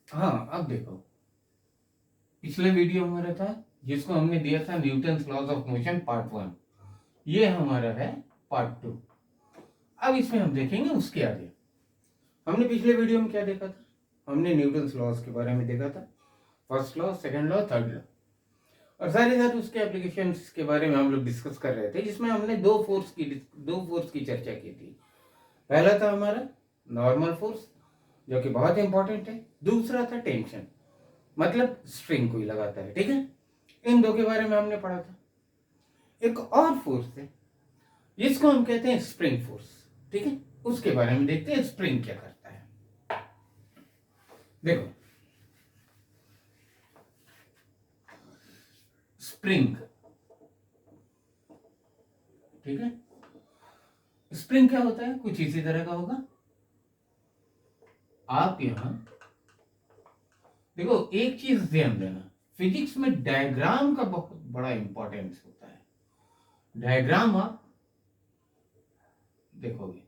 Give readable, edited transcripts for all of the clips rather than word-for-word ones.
हाँ, अब देखो, पिछले वीडियो हमारा था जिसको हमने दिया था Newton's laws of motion part 1, ये हमारा है पार्ट 2। अब इसमें हम देखेंगे उसके आगे। हमने पिछले वीडियो में क्या देखा था? हमने न्यूटन्स लॉज के बारे में देखा था, first law, second law, third law, और साथ ही साथ उसके एप्लीकेशंस के बारे में हम लोग डिस्कस कर रहे थे, जिसमें हमने दो फोर्स की चर्चा की थी। पहला था हमारा नॉर्मल फोर्स, जो कि बहुत इंपॉर्टेंट है। दूसरा था टेंशन, मतलब स्ट्रिंग कोई लगाता है, ठीक है। इन दो के बारे में हमने पढ़ा था। एक और फोर्स है जिसको हम कहते हैं स्प्रिंग फोर्स, ठीक है। उसके बारे में देखते हैं स्प्रिंग क्या करता है। देखो, स्प्रिंग, ठीक है। स्प्रिंग क्या होता है? कुछ इसी तरह का होगा। आप यहां देखो, एक चीज ध्यान देना, फिजिक्स में डायग्राम का बहुत बड़ा इंपॉर्टेंस होता है। डायग्राम आप देखोगे,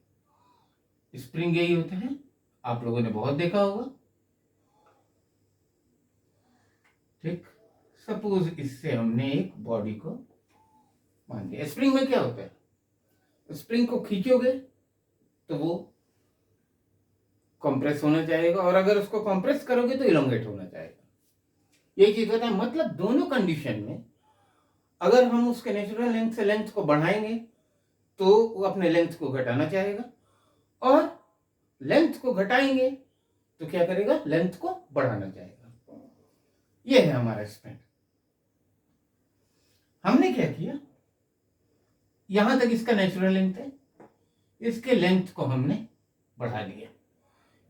स्प्रिंग यही होते हैं, आप लोगों ने बहुत देखा होगा, ठीक। सपोज इससे हमने एक बॉडी को मान लिया। स्प्रिंग में क्या होता है? स्प्रिंग को खींचोगे तो वो कंप्रेस होना चाहेगा, और अगर उसको कंप्रेस करोगे तो इलोंगेट होना चाहेगा। यही चीज होता है। मतलब दोनों कंडीशन में अगर हम उसके नेचुरल लेंथ से लेंथ को बढ़ाएंगे तो वो अपने लेंथ को घटाना चाहेगा, और लेंथ को घटाएंगे तो क्या करेगा? लेंथ को बढ़ाना चाहेगा। ये है हमारा स्प्रिंग। हमने क्या किया, यहां तक इसका नेचुरल लेंथ है, इसके लेंथ को हमने बढ़ा लिया,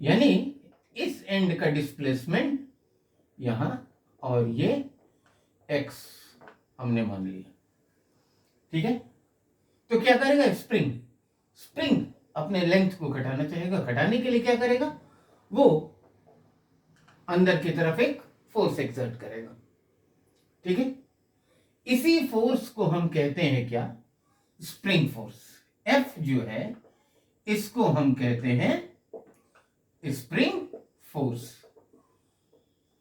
यानी इस एंड का डिस्प्लेसमेंट यहां, और ये x हमने मान लिया, ठीक है। तो क्या करेगा स्प्रिंग? स्प्रिंग अपने लेंथ को घटाना चाहेगा। घटाने के लिए क्या करेगा? वो अंदर की तरफ एक फोर्स एक्सर्ट करेगा, ठीक है। इसी फोर्स को हम कहते हैं क्या? Spring force. F जो है इसको हम कहते हैं स्प्रिंग फोर्स।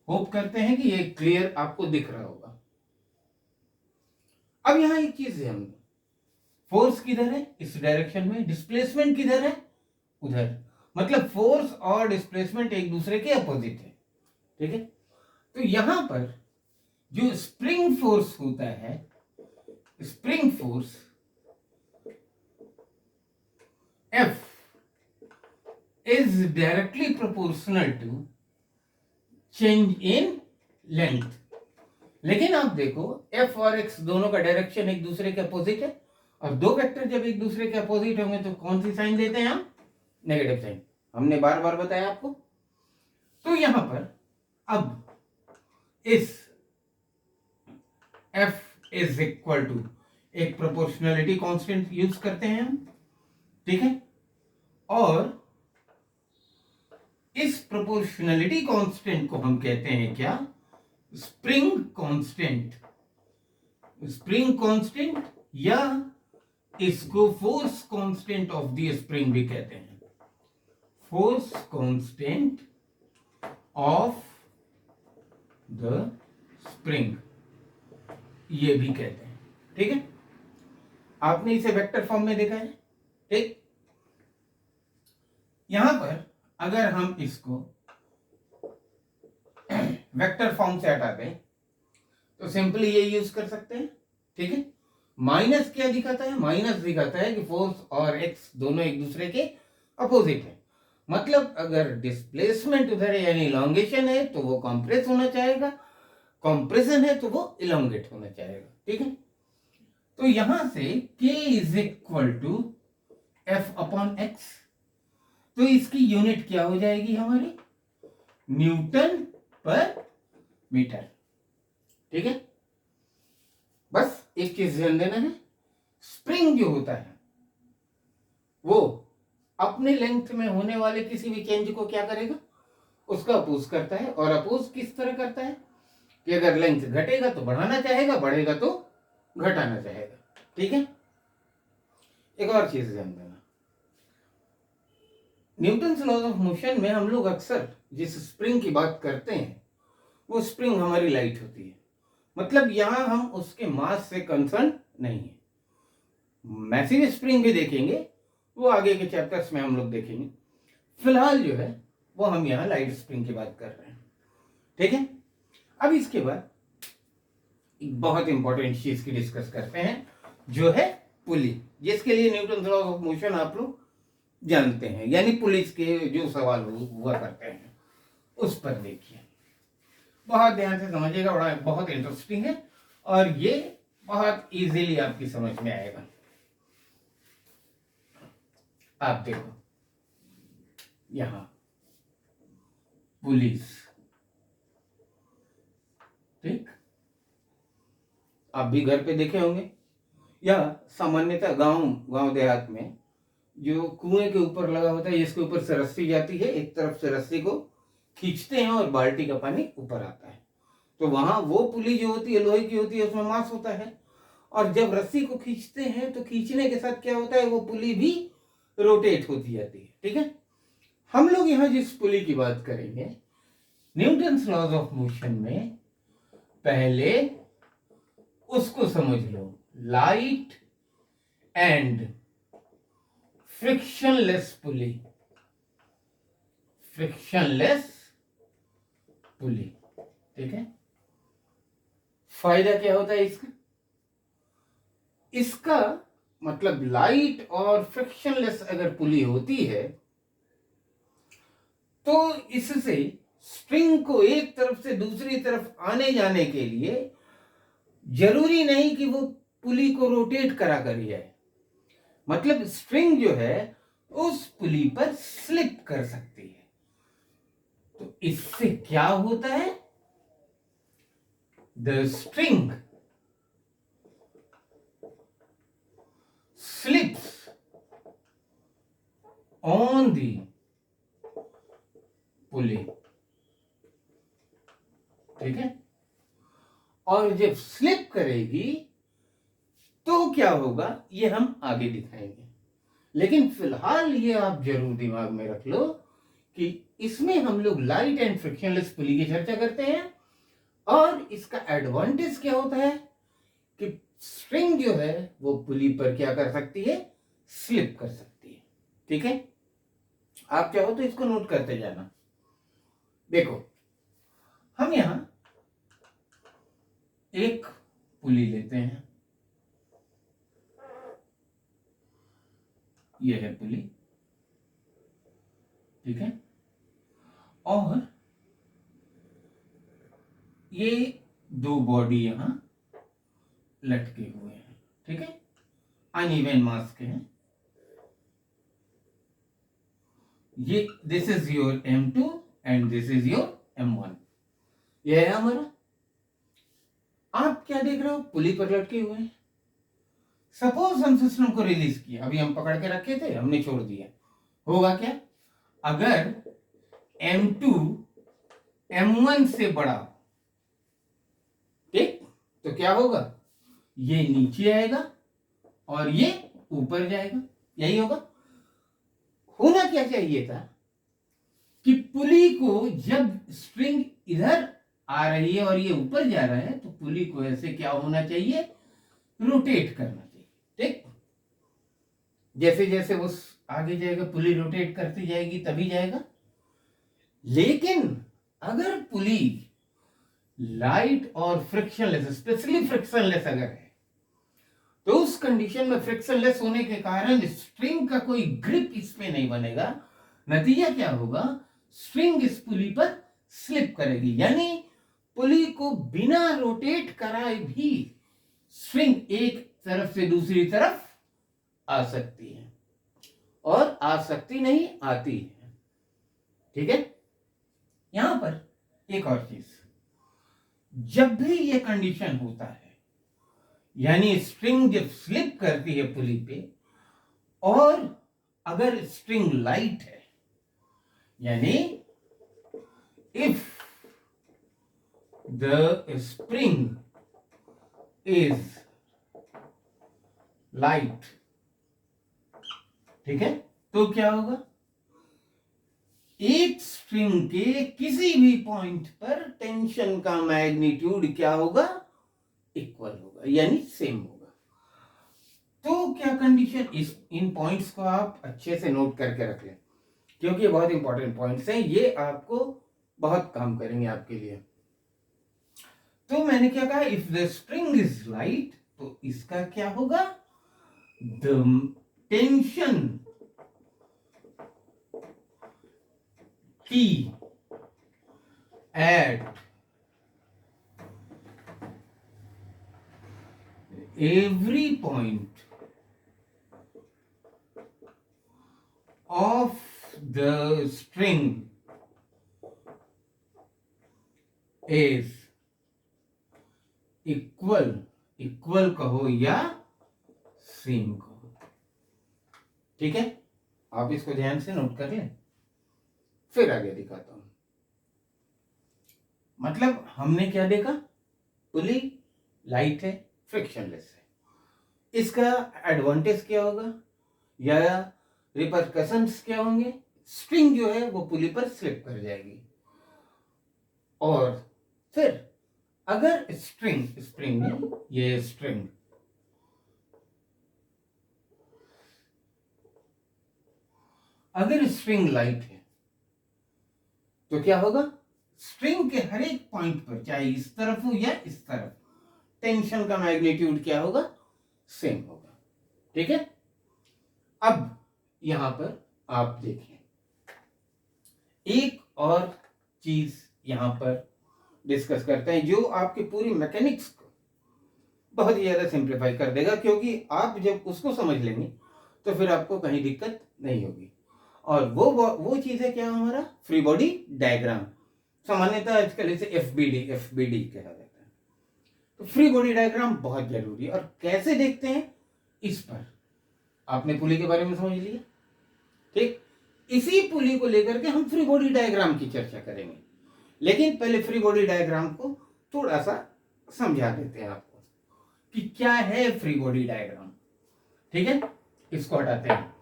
होप करते हैं कि ये क्लियर आपको दिख रहा होगा। अब यहां एक चीज ध्यान दो, फोर्स किधर है? इस डायरेक्शन में। डिस्प्लेसमेंट किधर है? उधर। मतलब फोर्स और डिस्प्लेसमेंट एक दूसरे के अपोजिट है, ठीक है। तो यहां पर जो स्प्रिंग फोर्स होता है, spring force F is directly proportional to change in length। लेकिन आप देखो, F और X दोनों का डायरेक्शन एक दूसरे के अपोजिट है, और दो वेक्टर जब एक दूसरे के अपोजिट होंगे तो कौन सी साइन देते हैं हम? Negative sign. हमने बार बार बताया आपको। तो यहां पर अब इस F इज इक्वल टू एक प्रोपोर्शनलिटी कांस्टेंट यूज करते हैं हम, ठीक है। और इस प्रोपोर्शनलिटी कांस्टेंट को हम कहते हैं क्या? Spring constant. स्प्रिंग कांस्टेंट, या इसको force constant of the spring भी कहते हैं। Force constant of the spring ये भी कहते हैं, ठीक है। आपने इसे वेक्टर फॉर्म में देखा है, ठीक। यहां पर अगर हम इसको वेक्टर फॉर्म से हटा दें तो सिंपली ये यूज कर सकते हैं, ठीक है। माइनस क्या दिखाता है? माइनस दिखाता है कि फोर्स और एक्स दोनों एक दूसरे के अपोजिट है। मतलब अगर डिस्प्लेसमेंट उधर है यानी इलोंगेशन है तो वो कंप्रेस होना चाहेगा, कंप्रेशन है तो वो इलोंगेट होना चाहेगा, ठीक है। तो यहां से k is equal to F upon x, तो इसकी यूनिट क्या हो जाएगी हमारी? न्यूटन पर मीटर, ठीक है। बस एक चीज ध्यान देना है, स्प्रिंग जो होता है वो अपने लेंथ में होने वाले किसी भी चेंज को क्या करेगा? उसका अपोज करता है। और अपोज किस तरह करता है कि अगर लेंथ घटेगा तो बढ़ाना चाहेगा, बढ़ेगा तो घटाना चाहेगा, ठीक है। एक और चीज ध्यान देना, न्यूटन्स लॉज ऑफ मोशन में हम लोग अक्सर जिस स्प्रिंग की बात करते हैं वो स्प्रिंग हमारी लाइट होती है, मतलब यहां हम उसके मास से कंसर्न नहीं है। मैसिव स्प्रिंग भी देखेंगे, वो आगे के चैप्टर्स में हम लोग देखेंगे। फिलहाल जो है वो हम यहाँ लाइट स्प्रिंग की बात कर रहे हैं, ठीक है। अब इसके बाद एक बहुत इंपॉर्टेंट चीज की डिस्कस करते हैं, जो है पुली, जिसके लिए न्यूटन लॉ ऑफ मोशन आप लोग जानते हैं, यानी पुलिस के जो सवाल हुआ करते हैं उस पर देखिए, बहुत ध्यान से समझिएगा, बड़ा बहुत इंटरेस्टिंग है और ये बहुत इजीली आपकी समझ में आएगा। आप देखो यहां पुलिस, ठीक, आप भी घर पे देखे होंगे या सामान्यतः गांव देहात में जो कुएं के ऊपर लगा होता है, इसके ऊपर से रस्सी जाती है, एक तरफ से रस्सी को खींचते हैं और बाल्टी का पानी ऊपर आता है, तो वहां वो पुली जो होती है लोहे की होती है, उसमें मास होता है, और जब रस्सी को खींचते हैं तो खींचने के साथ क्या होता है, वो पुली भी रोटेट होती जाती है, ठीक है। हम लोग यहां जिस पुली की बात करेंगे न्यूटन्स लॉज ऑफ मोशन में, पहले उसको समझ लो, light and frictionless pulley, frictionless pulley, ठीक है। फायदा क्या होता है इसका, इसका मतलब लाइट और फ्रिक्शनलेस अगर पुली होती है तो इससे स्ट्रिंग को एक तरफ से दूसरी तरफ आने जाने के लिए जरूरी नहीं कि वो पुली को रोटेट करा कर जाए, मतलब स्ट्रिंग जो है उस पुली पर स्लिप कर सकती है। तो इससे क्या होता है, the string slips on the pulley, ठीक है। और जब स्लिप करेगी तो क्या होगा ये हम आगे दिखाएंगे, लेकिन फिलहाल ये आप जरूर दिमाग में रख लो कि इसमें हम लोग लाइट एंड फ्रिक्शनलेस पुली की चर्चा करते हैं, और इसका एडवांटेज क्या होता है कि स्ट्रिंग जो है वो पुली पर क्या कर सकती है, स्लिप कर सकती है, ठीक है। आप चाहो तो इसको नोट करते जाना। देखो हम यहां एक पुली लेते हैं, यह है पुली, ठीक है, और ये दो बॉडी यहां लटके हुए हैं, ठीक है, अनइवन मास के हैं, ये this is your M2 and this is your M1, यह है हमारा। आप क्या देख रहे हो, पुली पर लटके हुए हैं। सपोज हम सिस्टम को रिलीज किया, अभी हम पकड़ के रखे थे, हमने छोड़ दिया, होगा क्या, अगर M2 M1 से बड़ा, ठीक, तो क्या होगा, ये नीचे आएगा और ये ऊपर जाएगा, यही होगा। होना क्या चाहिए था कि पुली को जब स्ट्रिंग इधर आ रही है और ये ऊपर जा रहा है तो पुली को ऐसे क्या होना चाहिए, रोटेट करना चाहिए, ठीक। जैसे जैसे वो आगे जाएगा पुली रोटेट करती जाएगी तभी जाएगा। लेकिन अगर पुली लाइट और फ्रिक्शनलेस, स्पेशली फ्रिक्शनलेस अगर है, तो उस कंडीशन में फ्रिक्शनलेस होने के कारण स्ट्रिंग का कोई ग्रिप इस पे नहीं बनेगा। नतीजा क्या होगा, स्ट्रिंग इस पुली पर स्लिप करेगी, यानी पुली को बिना रोटेट कराए भी स्ट्रिंग एक तरफ से दूसरी तरफ आ सकती है, और आ सकती नहीं, आती है, ठीक है। यहां पर एक और चीज, जब भी ये कंडीशन होता है, यानी स्ट्रिंग जब स्लिप करती है पुली पे, और अगर स्ट्रिंग लाइट है, यानी if the spring is light, ठीक है, तो क्या होगा, एक स्ट्रिंग के किसी भी पॉइंट पर टेंशन का मैग्नीट्यूड क्या होगा, इक्वल होगा, यानी सेम होगा। तो क्या कंडीशन, इस इन पॉइंट्स को आप अच्छे से नोट करके रख लें, क्योंकि ये बहुत इंपॉर्टेंट पॉइंट्स हैं, ये आपको बहुत काम करेंगे आपके लिए। तो मैंने क्या कहा, if the string is light, तो इसका क्या होगा, the tension T at every point of the string is equal, equal कहो या सेम कहो, ठीक है। आप इसको ध्यान से नोट कर लें, फिर आगे दिखाता हूं। मतलब हमने क्या देखा, पुली लाइट है, फ्रिक्शनलेस है, इसका एडवांटेज क्या होगा या रिपरकशंस क्या होंगे, स्ट्रिंग जो है वो पुली पर स्लिप कर जाएगी। और फिर अगर स्प्रिंग नहीं, ये स्ट्रिंग, अगर स्ट्रिंग लाइट है तो क्या होगा, स्ट्रिंग के हर एक पॉइंट पर, चाहे इस तरफ हो या इस तरफ, टेंशन का मैग्नीट्यूड क्या होगा, सेम होगा, ठीक है। अब यहां पर आप देखें, एक और चीज यहां पर डिस्कस करते हैं जो आपकी पूरी मैकेनिक्स को बहुत ही ज्यादा सिंप्लीफाई कर देगा, क्योंकि आप जब उसको समझ लेंगे तो फिर आपको कहीं दिक्कत नहीं होगी। और वो चीज है क्या, हमारा फ्री बॉडी डायग्राम, सामान्यतः आजकल इसे एफबीडी कहा जाता है। तो फ्री बॉडी डायग्राम बहुत जरूरी है, और कैसे देखते हैं, इस पर आपने पुली के बारे में समझ लिया, ठीक। इसी पुली को लेकर के हम फ्री बॉडी डायग्राम की चर्चा करेंगे, लेकिन पहले फ्री बॉडी डायग्राम को थोड़ा सा समझा देते हैं आपको कि क्या है फ्री बॉडी डायग्राम, ठीक है। इसको हटाते हैं।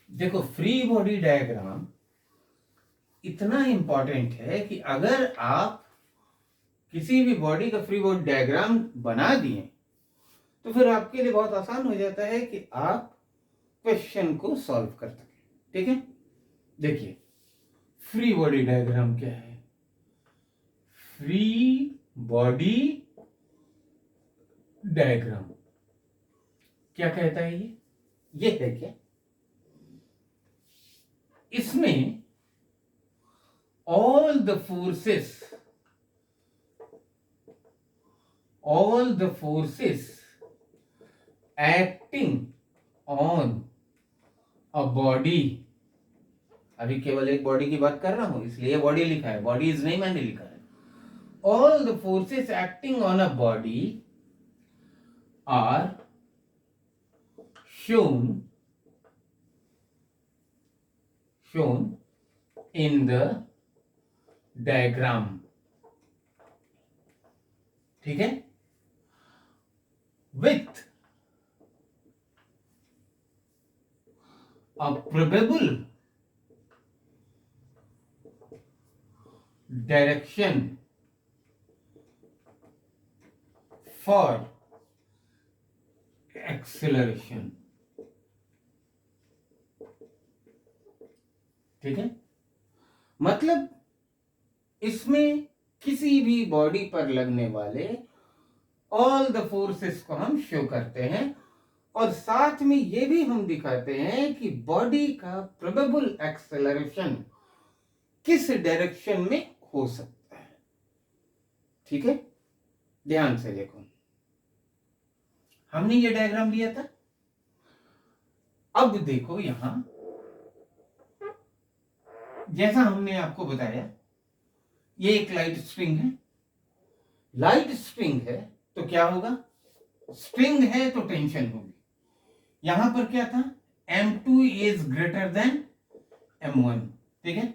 देखो, फ्री बॉडी डायग्राम इतना इंपॉर्टेंट है कि अगर आप किसी भी बॉडी का फ्री बॉडी डायग्राम बना दिए तो फिर आपके लिए बहुत आसान हो जाता है कि आप क्वेश्चन को सॉल्व कर सकें, ठीक है। देखिए, फ्री बॉडी डायग्राम क्या है, फ्री बॉडी डायग्राम क्या कहता है, ये है क्या, इसमें all the forces acting on a body, अभी केवल एक बॉडी की बात कर रहा हूं इसलिए बॉडी लिखा है, बॉडी इज नहीं मैंने लिखा है। all the forces acting on a body are shown in the diagram, ठीक है, with a probable direction for acceleration, ठीक है। मतलब इसमें किसी भी बॉडी पर लगने वाले ऑल द फोर्सेस को हम शो करते हैं, और साथ में ये भी हम दिखाते हैं कि बॉडी का प्रोबेबल एक्सेलरेशन किस डायरेक्शन में हो सकता है, ठीक है। ध्यान से देखो, हमने ये डायग्राम लिया था, अब देखो यहां, जैसा हमने आपको बताया, ये एक लाइट स्ट्रिंग है, लाइट स्ट्रिंग है तो क्या होगा, स्ट्रिंग है तो टेंशन होगी। यहां पर क्या था, M2 is greater than M1, ठीक है।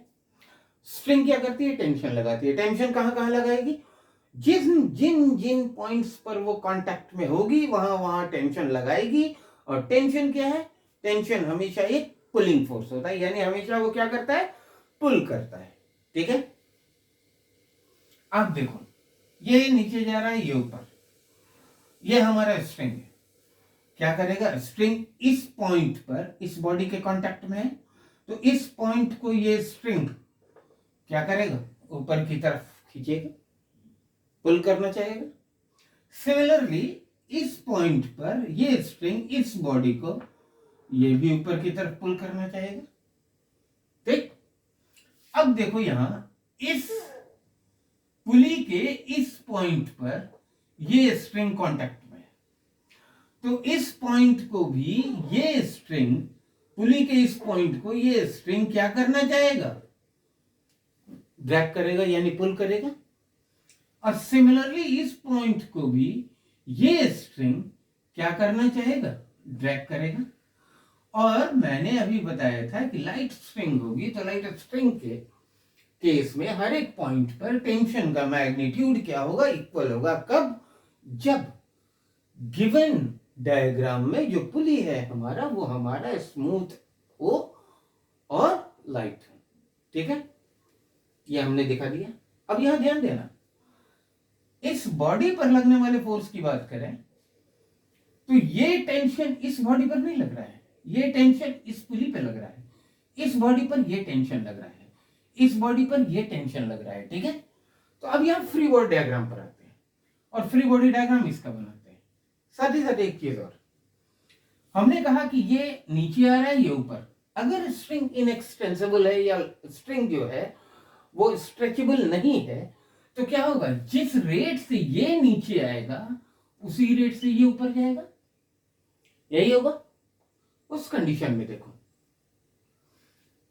स्ट्रिंग क्या करती है, टेंशन लगाती है। टेंशन कहां कहां लगाएगी, जिन जिन जिन पॉइंट्स पर वो कांटेक्ट में होगी वहां वहां टेंशन लगाएगी। और टेंशन क्या है? टेंशन हमेशा एक पुलिंग फोर्स होता है, यानी हमेशा वो क्या करता है? पुल करता है। ठीक है, अब देखो ये नीचे जा रहा है, ये ऊपर, ये हमारा स्ट्रिंग है। क्या करेगा? स्ट्रिंग इस पॉइंट पर इस बॉडी के कांटेक्ट में है, तो इस पॉइंट को ये स्ट्रिंग क्या करेगा? ऊपर की तरफ खींचेगा, पुल करना चाहेगा। सिमिलरली इस पॉइंट पर ये स्ट्रिंग इस बॉडी को ये भी ऊपर की तरफ पुल करना चाहेगा। ठीक, अब देखो यहां इस पुली के इस पॉइंट पर ये स्ट्रिंग कांटेक्ट में है, तो इस पॉइंट को भी ये स्ट्रिंग, पुली के इस पॉइंट को ये स्ट्रिंग क्या करना चाहेगा? ड्रैग करेगा, यानी पुल करेगा। और सिमिलरली इस पॉइंट को भी ये स्ट्रिंग क्या करना चाहेगा? ड्रैग करेगा। और मैंने अभी बताया था कि लाइट स्ट्रिंग होगी, तो लाइट स्ट्रिंग के केस में हर एक पॉइंट पर टेंशन का मैग्नीट्यूड क्या होगा? इक्वल होगा। कब? जब गिवन डायग्राम में जो पुली है हमारा, वो हमारा स्मूथ हो और लाइट हो। ठीक है, ये हमने दिखा दिया। अब यहां ध्यान देना, इस बॉडी पर लगने वाले फोर्स की बात करें तो ये टेंशन इस बॉडी पर नहीं लग रहा है, ये टेंशन इस पुली पे लग रहा है। इस बॉडी पर ये टेंशन लग रहा है, इस बॉडी पर ये टेंशन लग रहा है। ठीक है, तो अब यहां फ्री बॉडी डायग्राम पर आते हैं और फ्री बॉडी डायग्राम इसका बनाते हैं। साथ ही साथ एक चीज और, हमने कहा कि ये नीचे आ रहा है, ये ऊपर। अगर स्ट्रिंग इनएक्सटेंसिबल है या स्ट्रिंग जो है वो स्ट्रेचेबल नहीं है, तो क्या होगा? जिस रेट से ये नीचे आएगा उसी रेट से ये ऊपर जाएगा। यही होगा। उस कंडीशन में देखो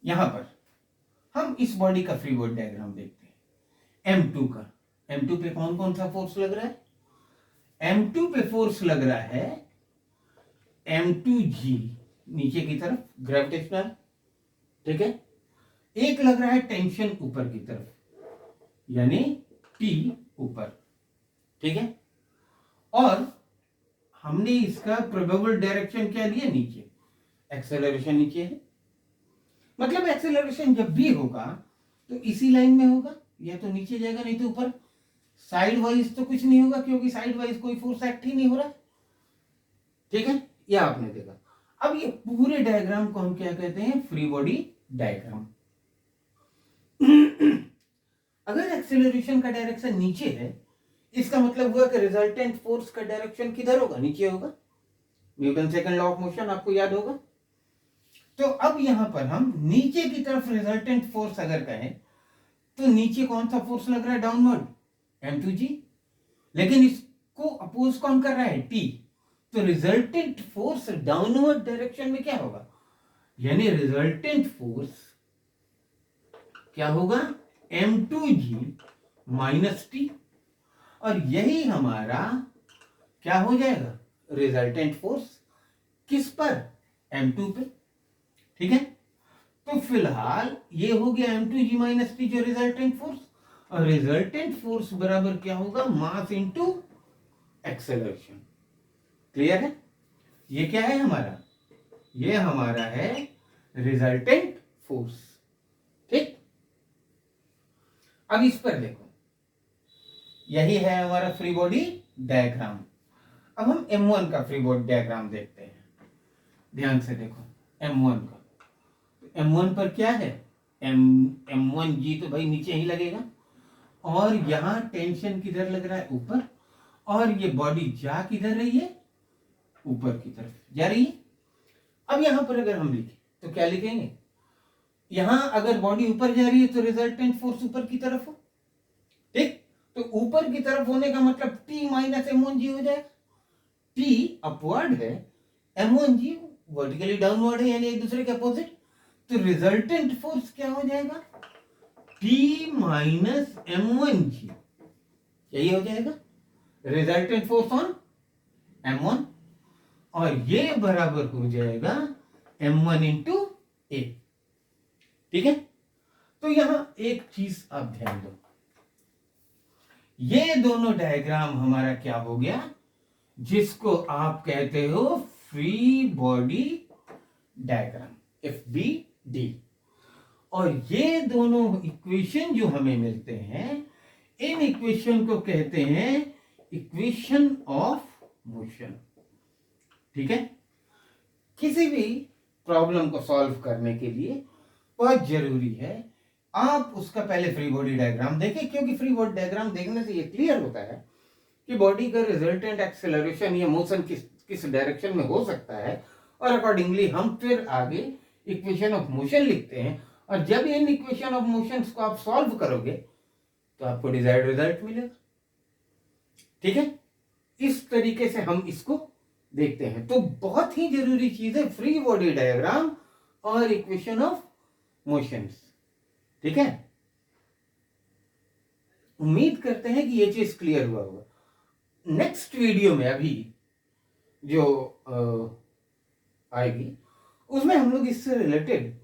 यहां पर हम इस बॉडी का फ्री बॉडी डायग्राम देखते हैं। M2 का, M2 पे कौन कौन सा फोर्स लग रहा है? M2 पे फोर्स लग रहा है M2G, नीचे की तरफ ग्रेविटेशनल। ठीक है, एक लग रहा है टेंशन ऊपर की तरफ, यानी T ऊपर। ठीक है, और हमने इसका प्रोबेबल डायरेक्शन क्या दिया? नीचे। एक्सेलरेशन नीचे है, मतलब एक्सेलरेशन जब भी होगा तो इसी लाइन में होगा, या तो नीचे जाएगा नहीं तो ऊपर। साइड वाइज तो कुछ नहीं होगा, क्योंकि साइड वाइज कोई फोर्स एक्ट ही नहीं हो रहा। ठीक है, यह आपने देखा। अब ये पूरे डायग्राम को हम क्या कहते हैं? Free body diagram. अगर एक्सेलरेशन का डायरेक्शन नीचे है, इसका मतलब हुआ कि रिजल्टेंट फोर्स का डायरेक्शन किधर होगा? नीचे होगा। Newton second law of motion आपको याद होगा। तो अब यहां पर हम नीचे की तरफ रिजल्टेंट फोर्स अगर कहें तो नीचे कौन सा फोर्स लग रहा है? Downward, M2G। लेकिन इसको अपोज कौन कर रहा है? T। तो रिजल्टेंट फोर्स डाउनवर्ड डायरेक्शन में क्या होगा? यानी रिजल्टेंट फोर्स क्या होगा? M2G minus T। और यही हमारा क्या हो जाएगा? Resultant force. किस पर? M2 पे। ठीक है, तो फिलहाल ये हो गया M2G माइनस T जो रिजल्टेंट फोर्स, और रिजल्टेंट फोर्स बराबर क्या होगा? Mass into acceleration. क्लियर है? ये क्या है हमारा? ये हमारा है रिजल्टेंट फोर्स। ठीक, अब इस पर देखो, यही है हमारा फ्री बॉडी डायग्राम। अब हम M1 का फ्री बॉडी डायग्राम देखते हैं। ध्यान से देखो M1 का। M1 पर क्या है? M1G तो भाई नीचे ही लगेगा, और यहां टेंशन किधर लग रहा है? ऊपर। और ये बॉडी जा किधर रही है? ऊपर की तरफ जा रही है। अब यहां पर अगर हम लिखें तो क्या लिखेंगे? यहां अगर बॉडी ऊपर जा रही है तो रिजल्टेंट फोर्स ऊपर की तरफ हो। ठीक, तो ऊपर की तरफ होने का मतलब T माइनस M1G हो जाएगा। T अपवर्ड है, M1G वर्टिकली डाउनवर्ड है, यानी एक दूसरे के अपोजिट। तो रिजल्टेंट फोर्स क्या हो जाएगा? T माइनस M1G, यही हो जाएगा रिजल्टेंट फोर्स ऑन M1, और ये बराबर हो जाएगा M1 इंटू A। ठीक है, तो यहां एक चीज आप ध्यान दो, ये दोनों डायग्राम हमारा क्या हो गया, जिसको आप कहते हो फ्री बॉडी डायग्राम, FBD। और ये दोनों इक्वेशन जो हमें मिलते हैं, इन इक्वेशन को कहते हैं इक्वेशन ऑफ मोशन। ठीक है, किसी भी प्रॉब्लम को सॉल्व करने के लिए बहुत जरूरी है आप उसका पहले फ्री बॉडी डायग्राम देखें, क्योंकि फ्री बॉडी डायग्राम देखने से ये क्लियर होता है कि बॉडी का रिजल्टेंट एक्सेलरेशन या मोशन किस डायरेक्शन में हो सकता है, और अकॉर्डिंगली हम फिर आगे इक्वेशन ऑफ मोशन लिखते हैं। और जब इन इक्वेशन ऑफ मोशंस को आप सॉल्व करोगे तो आपको डिजायर्ड रिजल्ट मिलेगा। ठीक है, इस तरीके से हम इसको देखते हैं। तो बहुत ही जरूरी चीज है फ्री बॉडी डायग्राम और इक्वेशन ऑफ मोशंस। ठीक है, उम्मीद करते हैं कि ये चीज क्लियर हुआ होगा। नेक्स्ट वीडियो में अभी जो आएगी उसमें हम लोग इससे रिलेटेड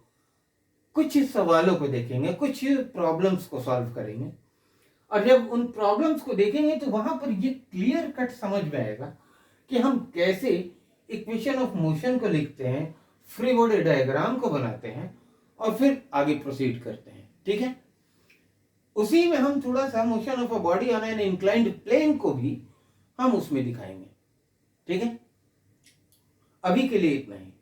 कुछ सवालों को देखेंगे, कुछ प्रॉब्लम्स को सॉल्व करेंगे। और जब उन प्रॉब्लम्स को देखेंगे तो वहां पर ये क्लियर कट समझ में आएगा कि हम कैसे इक्वेशन ऑफ मोशन को लिखते हैं, फ्री बॉडी डायग्राम को बनाते हैं और फिर आगे प्रोसीड करते हैं। ठीक है, उसी में हम थोड़ा सा motion of a body on an inclined plane को भी हम उसमें दिखाएंगे। ठीक है, अभी के लिए इतना ही।